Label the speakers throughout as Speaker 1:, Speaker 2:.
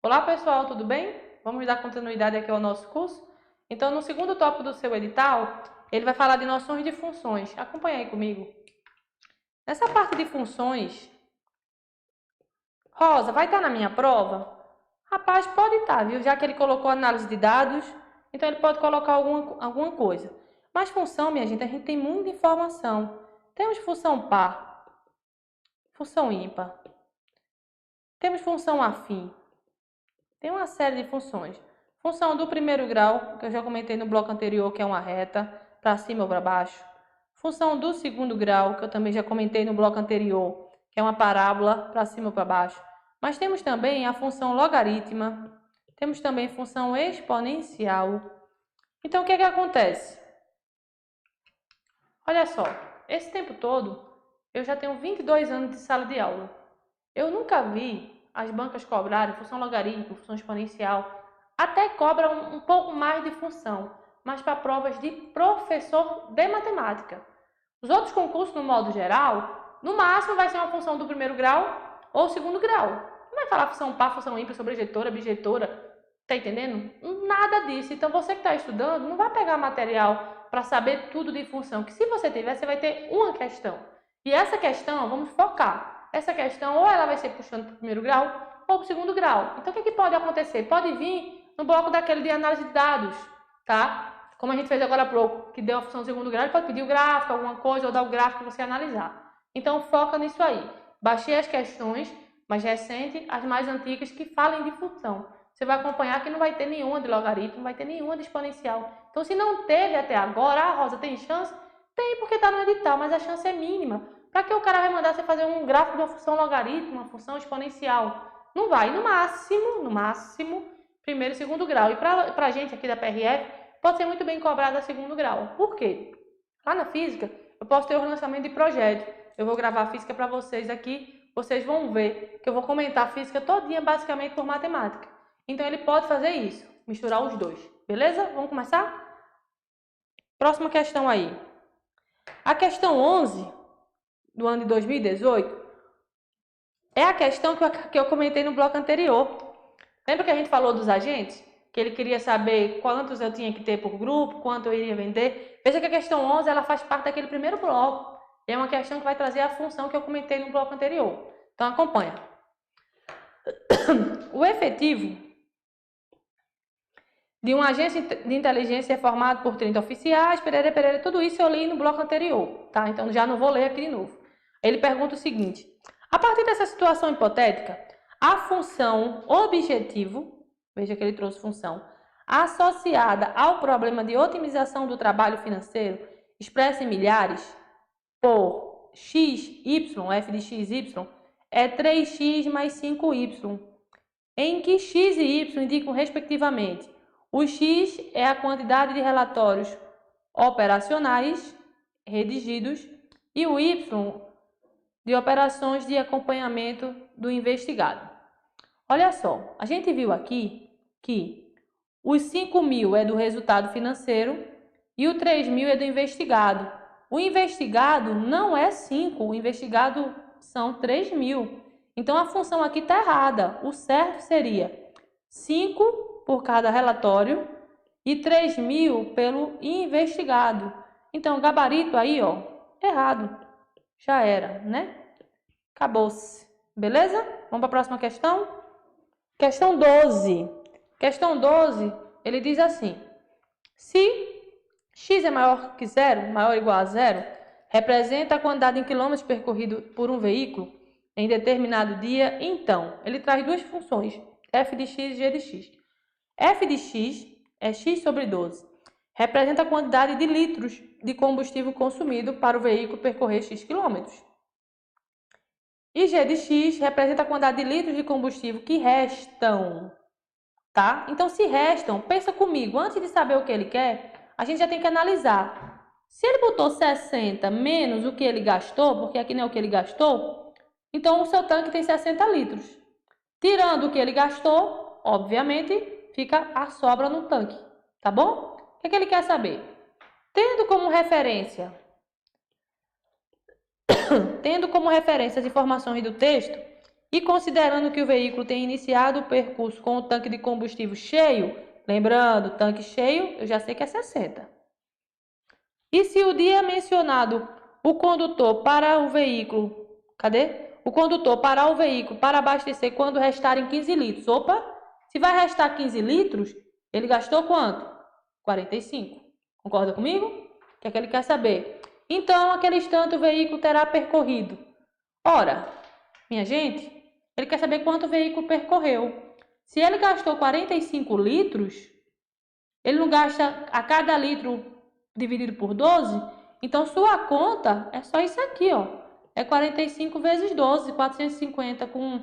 Speaker 1: Olá pessoal, tudo bem? Vamos dar continuidade aqui ao nosso curso? Então, no segundo tópico do seu edital, ele vai falar de noções de funções. Acompanha aí comigo. Nessa parte de funções, Rosa, vai estar na minha prova? Rapaz, pode estar, viu? Já que ele colocou análise de dados, então ele pode colocar alguma coisa. Mas função, minha gente, a gente tem muita informação. Temos função par, função ímpar, temos função afim. Tem uma série de funções. Função do primeiro grau, que eu já comentei no bloco anterior, que é uma reta, para cima ou para baixo. Função do segundo grau, que eu também já comentei no bloco anterior, que é uma parábola para cima ou para baixo. Mas temos também a função logaritma, temos também função exponencial. Então, o que é que acontece? Olha só, esse tempo todo, eu já tenho 22 anos de sala de aula. Eu nunca vi as bancas cobrarem função logarítmica, função exponencial, até cobram um pouco mais de função, mas para provas de professor de matemática. Os outros concursos, no modo geral, no máximo vai ser uma função do primeiro grau ou segundo grau. Não vai falar função par, função ímpar, sobrejetora, bijetora, tá entendendo? Nada disso. Então você que está estudando, não vai pegar material para saber tudo de função, que se você tiver, você vai ter uma questão. E essa questão, vamos focar. Essa questão ou ela vai ser puxando para o primeiro grau ou para o segundo grau. Então, o que pode acontecer? Pode vir no bloco daquele de análise de dados, tá? Como a gente fez agora há pouco, que deu a função do segundo grau, ele pode pedir o gráfico, alguma coisa, ou dar o gráfico para você analisar. Então, foca nisso aí. Baixei as questões mais recentes, as mais antigas, que falem de função. Você vai acompanhar que não vai ter nenhuma de logaritmo, não vai ter nenhuma de exponencial. Então, se não teve até agora, Rosa, tem chance? Tem, porque está no edital, mas a chance é mínima. Para que o cara vai mandar você fazer um gráfico de uma função logarítmica, uma função exponencial? Não vai, no máximo, primeiro e segundo grau. E para a gente aqui da PRF, pode ser muito bem cobrado a segundo grau. Por quê? Lá na física, eu posso ter o lançamento de projeto. Eu vou gravar a física para vocês aqui, vocês vão ver que eu vou comentar a física todinha basicamente por matemática. Então ele pode fazer isso, misturar os dois. Beleza? Vamos começar? Próxima questão aí. A questão 11 do ano de 2018 é a questão que eu comentei no bloco anterior. Lembra que a gente falou dos agentes? Que ele queria saber quantos eu tinha que ter por grupo, quanto eu iria vender. Veja que a questão 11 ela faz parte daquele primeiro bloco. É uma questão que vai trazer a função que eu comentei no bloco anterior. Então acompanha. O efetivo de uma agência de inteligência é formado por 30 oficiais, perere, tudo isso eu li no bloco anterior, tá? Então já não vou ler aqui de novo. Ele pergunta o seguinte: a partir dessa situação hipotética, a função objetivo, veja que ele trouxe função, associada ao problema de otimização do trabalho financeiro, expressa em milhares, por x, y, f de x, y, é 3x mais 5y, em que x e y indicam respectivamente: o x é a quantidade de relatórios operacionais redigidos e o y de operações de acompanhamento do investigado. Olha só, a gente viu aqui que os 5.000 é do resultado financeiro e o 3.000 é do investigado. O investigado não é 5, o investigado são 3.000. Então a função aqui está errada. O certo seria 5 por cada relatório e 3.000 pelo investigado. Então o gabarito aí, ó, errado. Já era, né? Acabou-se. Beleza? Vamos para a próxima questão? Questão 12. Questão 12, ele diz assim: se x é maior que zero, maior ou igual a zero, representa a quantidade em quilômetros percorrido por um veículo em determinado dia, então, ele traz duas funções, f de x e g de x. F de x é x sobre 12. Representa a quantidade de litros de combustível consumido para o veículo percorrer x quilômetros. E G de x representa a quantidade de litros de combustível que restam, tá? Então, se restam, pensa comigo, antes de saber o que ele quer, a gente já tem que analisar. Se ele botou 60 menos o que ele gastou, porque aqui não é o que ele gastou, então o seu tanque tem 60 litros. Tirando o que ele gastou, obviamente, fica a sobra no tanque, tá bom? O que ele quer saber? Tendo como referência as informações do texto, E considerando que o veículo tem iniciado o percurso com o tanque de combustível cheio, lembrando, tanque cheio, eu já sei que é 60. E se o dia mencionado o condutor para o veículo, O condutor parar o veículo para abastecer quando restarem 15 litros. Opa, se vai restar 15 litros, ele gastou quanto? 45. Concorda comigo? O que é que ele quer saber? Então, aquele instante o veículo terá percorrido. Ora, minha gente, ele quer saber quanto o veículo percorreu. Se ele gastou 45 litros, ele não gasta a cada litro dividido por 12? Então, sua conta é só isso aqui, ó. É 45 vezes 12, 450 com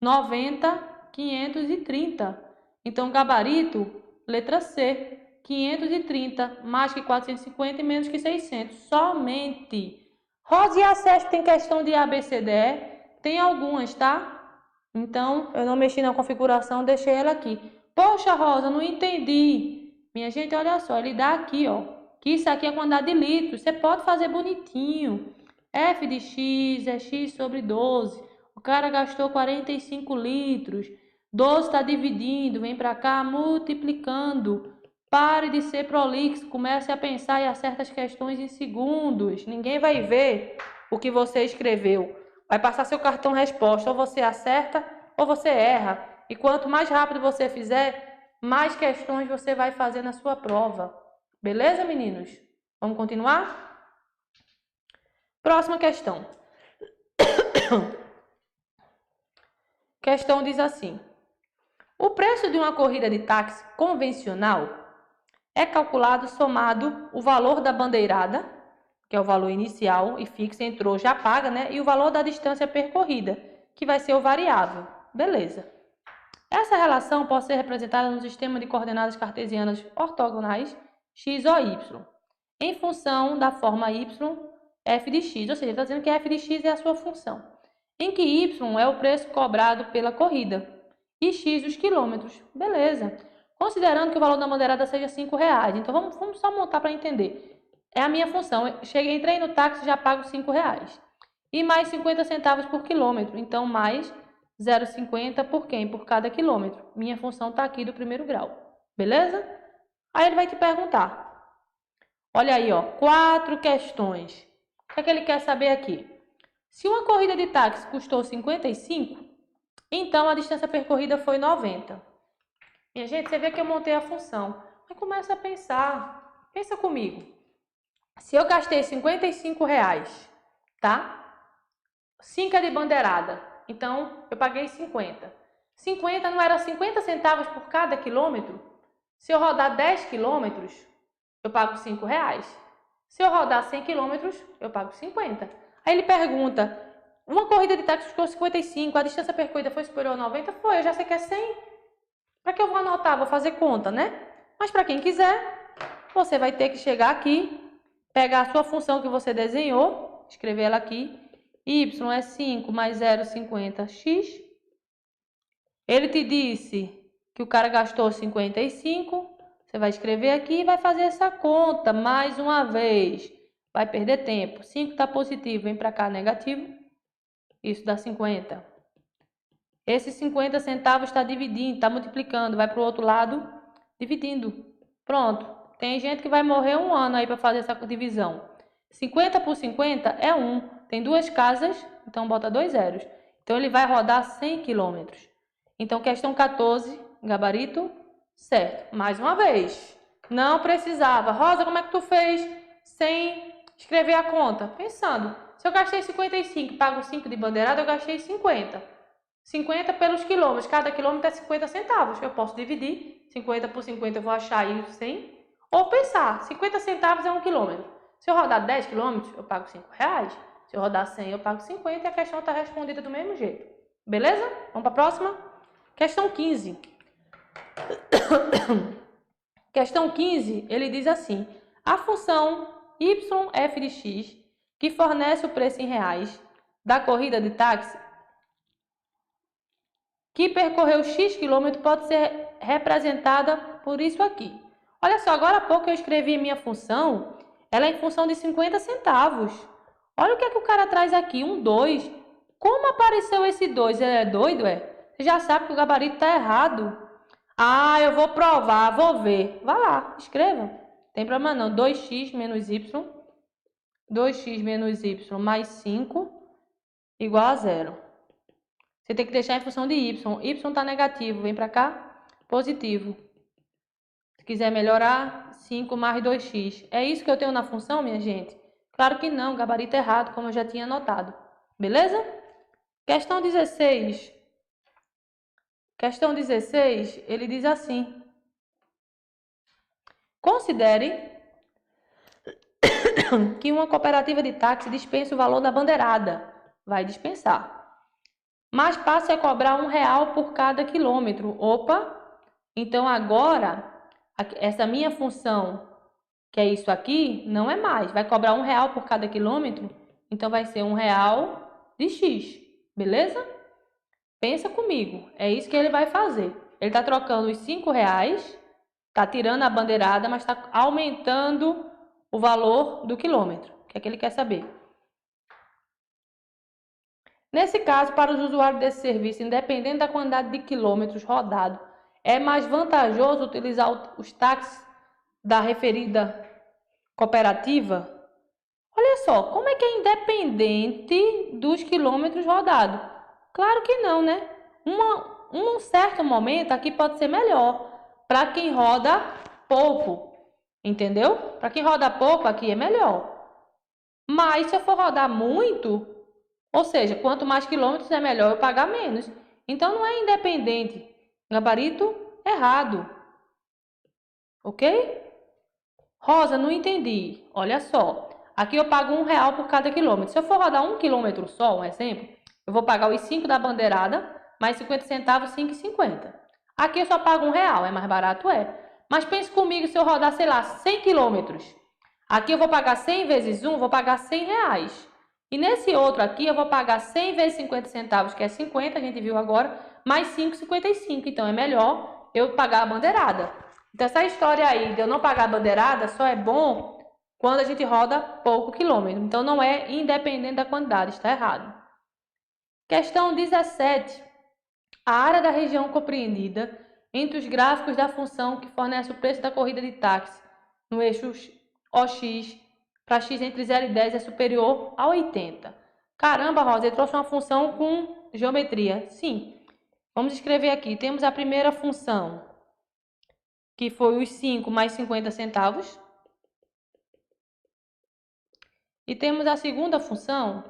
Speaker 1: 90, 530. Então, gabarito, letra C, 530, mais que 450 e menos que 600. Somente. Rosa e a CESP tem questão de ABCDE? Tem algumas, tá? Então, eu não mexi na configuração, deixei ela aqui. Poxa, Rosa, não entendi. Minha gente, olha só, ele dá aqui, ó, que isso aqui é a quantidade de litros. Você pode fazer bonitinho. F de x é x sobre 12. O cara gastou 45 litros. 12 está dividindo, vem para cá multiplicando. Pare de ser prolixo, comece a pensar e acerta as questões em segundos. Ninguém vai ver o que você escreveu. Vai passar seu cartão resposta, ou você acerta ou você erra. E quanto mais rápido você fizer, mais questões você vai fazer na sua prova. Beleza, meninos? Vamos continuar? Próxima questão. Questão diz assim: o preço de uma corrida de táxi convencional é calculado somado o valor da bandeirada, que é o valor inicial e fixo, entrou, já paga, né? E o valor da distância percorrida, que vai ser o variável. Beleza. Essa relação pode ser representada no sistema de coordenadas cartesianas ortogonais x ou y, em função da forma y, f de x, ou seja, ele está dizendo que f de x é a sua função, em que y é o preço cobrado pela corrida e x os quilômetros. Beleza. Considerando que o valor da bandeirada seja R$5. Então, vamos só montar para entender. É a minha função. Entrei no táxi, já pago R$5. E mais 50 centavos por quilômetro. Então, mais 0,50 por quem? Por cada quilômetro. Minha função está aqui do primeiro grau. Beleza? Aí ele vai te perguntar. Olha aí, ó, 4 questões. O que é que ele quer saber aqui? Se uma corrida de táxi custou 55, então a distância percorrida foi 90. Minha gente, você vê que eu montei a função. Mas começa a pensar. Pensa comigo. Se eu gastei R$55, tá? 5 é de bandeirada. Então, eu paguei 50. 50 não era 50 centavos por cada quilômetro? Se eu rodar 10 quilômetros, eu pago R$5. Se eu rodar 100 quilômetros, eu pago 50. Aí ele pergunta, uma corrida de táxi custou 55, a distância percorrida foi superior a 90? Foi, eu já sei que é 100. Para que eu vou anotar? Vou fazer conta, né? Mas para quem quiser, você vai ter que chegar aqui, pegar a sua função que você desenhou, escrever ela aqui. Y é 5 mais 0,50x. Ele te disse que o cara gastou 55. Você vai escrever aqui e vai fazer essa conta mais uma vez. Vai perder tempo. 5 está positivo, vem para cá negativo. Isso dá 50. Esses 50 centavos está dividindo, está multiplicando, vai para o outro lado, dividindo. Pronto. Tem gente que vai morrer 1 ano aí para fazer essa divisão. 50 por 50 é 1. Tem 2 casas, então bota 2 zeros. Então ele vai rodar 100 quilômetros. Então questão 14, gabarito, certo. Mais uma vez. Não precisava. Rosa, como é que tu fez sem escrever a conta? Pensando. Se eu gastei 55 e pago 5 de bandeirada, eu gastei 50. 50 pelos quilômetros, cada quilômetro é 50 centavos. Eu posso dividir, 50 por 50 eu vou achar aí 100. Ou pensar, 50 centavos é 1 quilômetro. Se eu rodar 10 quilômetros, eu pago R$5. Se eu rodar 100, eu pago 50 e a questão está respondida do mesmo jeito. Beleza? Vamos para a próxima? Questão 15. Questão 15, ele diz assim, a função YF de x, que fornece o preço em reais da corrida de táxi, que percorreu x quilômetros, pode ser representada por isso aqui. Olha só, agora há pouco eu escrevi minha função, ela é em função de 50 centavos. Olha o que é que o cara traz aqui, 2. Como apareceu esse 2? Ele é doido, é? Você já sabe que o gabarito está errado. Ah, eu vou provar, vou ver. Vá lá, escreva. Tem problema não. 2x menos y. 2x menos y mais 5 igual a 0. Você tem que deixar em função de y. Y está negativo, vem para cá, positivo. Se quiser melhorar, 5 mais 2x. É isso que eu tenho na função, minha gente? Claro que não, gabarito errado, como eu já tinha notado. Beleza? Questão 16. Questão 16, ele diz assim. Considere que uma cooperativa de táxi dispensa o valor da bandeirada. Vai dispensar. Mas passe a cobrar R$1 por cada quilômetro. Opa! Então agora, essa minha função, que é isso aqui, não é mais. Vai cobrar R$1 por cada quilômetro. Então vai ser R$1 de x. Beleza? Pensa comigo. É isso que ele vai fazer. Ele está trocando os R$5, está tirando a bandeirada, mas está aumentando o valor do quilômetro. O que é que ele quer saber? Nesse caso, para os usuários desse serviço, independente da quantidade de quilômetros rodados, é mais vantajoso utilizar os táxis da referida cooperativa? Olha só, como é que é independente dos quilômetros rodados? Claro que não, né? Um certo momento aqui pode ser melhor para quem roda pouco, entendeu? Para quem roda pouco aqui é melhor. Mas se eu for rodar muito, ou seja, quanto mais quilômetros é melhor eu pagar menos. Então não é independente. Gabarito errado. Ok? Rosa, não entendi. Olha só. Aqui eu pago R$1 por cada quilômetro. Se eu for rodar 1 quilômetro só, um exemplo, eu vou pagar os 5 da bandeirada, mais 50 centavos, 5,50. Aqui eu só pago R$1. É mais barato? É. Mas pense comigo se eu rodar, sei lá, 100 quilômetros. Aqui eu vou pagar 100 vezes 1, vou pagar R$100. E nesse outro aqui eu vou pagar 100 vezes 50 centavos, que é 50, a gente viu agora, mais 5,55. Então é melhor eu pagar a bandeirada. Então essa história aí de eu não pagar a bandeirada só é bom quando a gente roda pouco quilômetro. Então não é independente da quantidade, está errado. Questão 17. A área da região compreendida entre os gráficos da função que fornece o preço da corrida de táxi no eixo OX para x entre 0 e 10 é superior a 80. Caramba, Rosa, ele trouxe uma função com geometria. Sim. Vamos escrever aqui. Temos a primeira função, que foi os 5 mais 50 centavos. E temos a segunda função,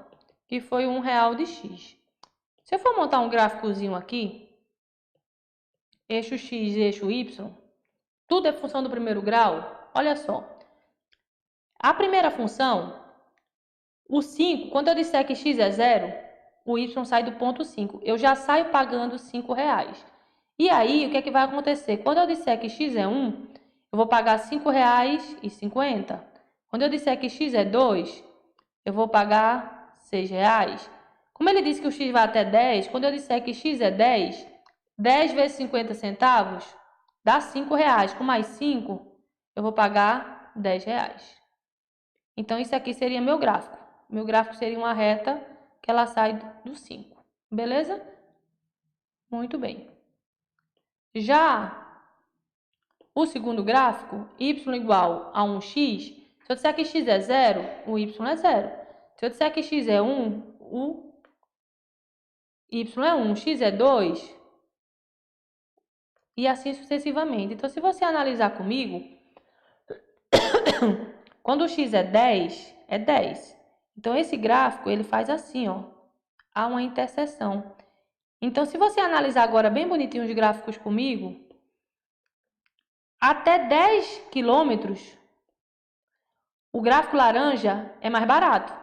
Speaker 1: que foi R$1 de x. Se eu for montar um gráficozinho aqui, eixo x e eixo y, tudo é função do primeiro grau. Olha só. A primeira função, o 5, quando eu disser que x é 0, o y sai do ponto 5. Eu já saio pagando R$5. E aí, o que é que vai acontecer? Quando eu disser que x é 1, eu vou pagar R$5,50. Quando eu disser que x é 2, eu vou pagar R$6. Como ele disse que o x vai até 10, quando eu disser que x é 10, 10 vezes 50 centavos dá R$5. Com mais 5, eu vou pagar R$10. Então, isso aqui seria meu gráfico. Meu gráfico seria uma reta que ela sai do 5. Beleza? Muito bem. Já o segundo gráfico, y igual a 1x, se eu disser que x é 0, o y é 0. Se eu disser que x é 1, o y é 1. X é 2. E assim sucessivamente. Então, se você analisar comigo, quando o x é 10, é 10. Então, esse gráfico, ele faz assim, ó. Há uma interseção. Então, se você analisar agora bem bonitinho os gráficos comigo, até 10 quilômetros, o gráfico laranja é mais barato.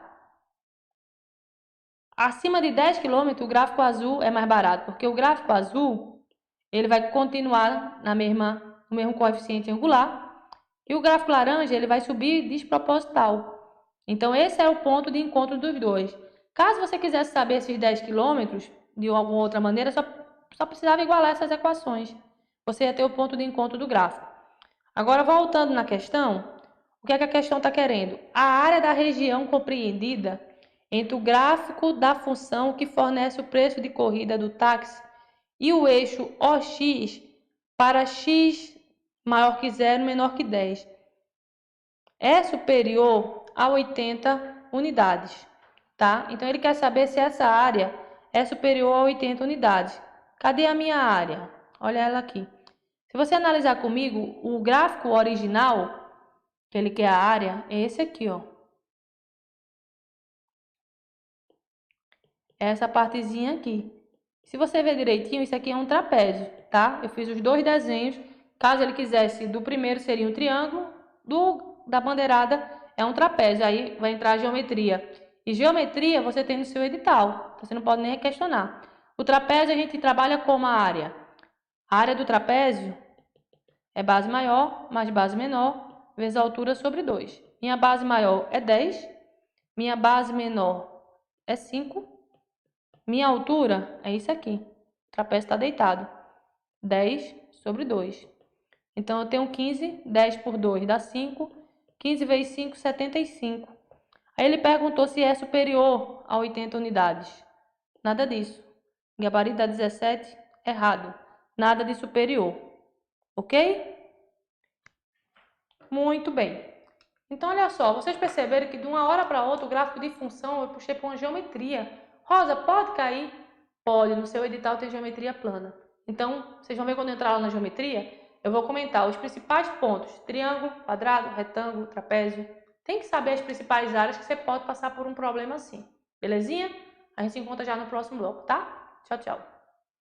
Speaker 1: Acima de 10 quilômetros, o gráfico azul é mais barato, porque o gráfico azul, ele vai continuar no mesmo coeficiente angular, e o gráfico laranja, ele vai subir desproposital. Então, esse é o ponto de encontro dos dois. Caso você quisesse saber esses 10 quilômetros, de alguma outra maneira, só precisava igualar essas equações. Você ia ter o ponto de encontro do gráfico. Agora, voltando na questão, o que é que a questão está querendo? A área da região compreendida entre o gráfico da função que fornece o preço de corrida do táxi e o eixo OX para x maior que 0, menor que 10 é superior a 80 unidades, tá? Então, ele quer saber se essa área é superior a 80 unidades. Cadê a minha área? Olha ela aqui. Se você analisar comigo, o gráfico original, que ele quer a área, é esse aqui, ó. Essa partezinha aqui. Se você ver direitinho, isso aqui é um trapézio, tá? Eu fiz os dois desenhos. Caso ele quisesse, do primeiro seria um triângulo, da bandeirada é um trapézio. Aí vai entrar a geometria. E geometria você tem no seu edital. Você não pode nem questionar. O trapézio a gente trabalha como a área. A área do trapézio é base maior mais base menor, vezes a altura sobre 2. Minha base maior é 10. Minha base menor é 5. Minha altura é isso aqui. O trapézio está deitado. 10 sobre 2. Então, eu tenho 15. 10 por 2 dá 5. 15 vezes 5, 75. Aí ele perguntou se é superior a 80 unidades. Nada disso. Gabarito dá 17. Errado. Nada de superior. Ok? Muito bem. Então, olha só. Vocês perceberam que de uma hora para outra o gráfico de função eu puxei para uma geometria. Rosa, pode cair? Pode. No seu edital tem geometria plana. Então, vocês vão ver quando eu entrar lá na geometria, eu vou comentar os principais pontos. Triângulo, quadrado, retângulo, trapézio. Tem que saber as principais áreas que você pode passar por um problema assim. Belezinha? A gente se encontra já no próximo bloco, tá? Tchau, tchau.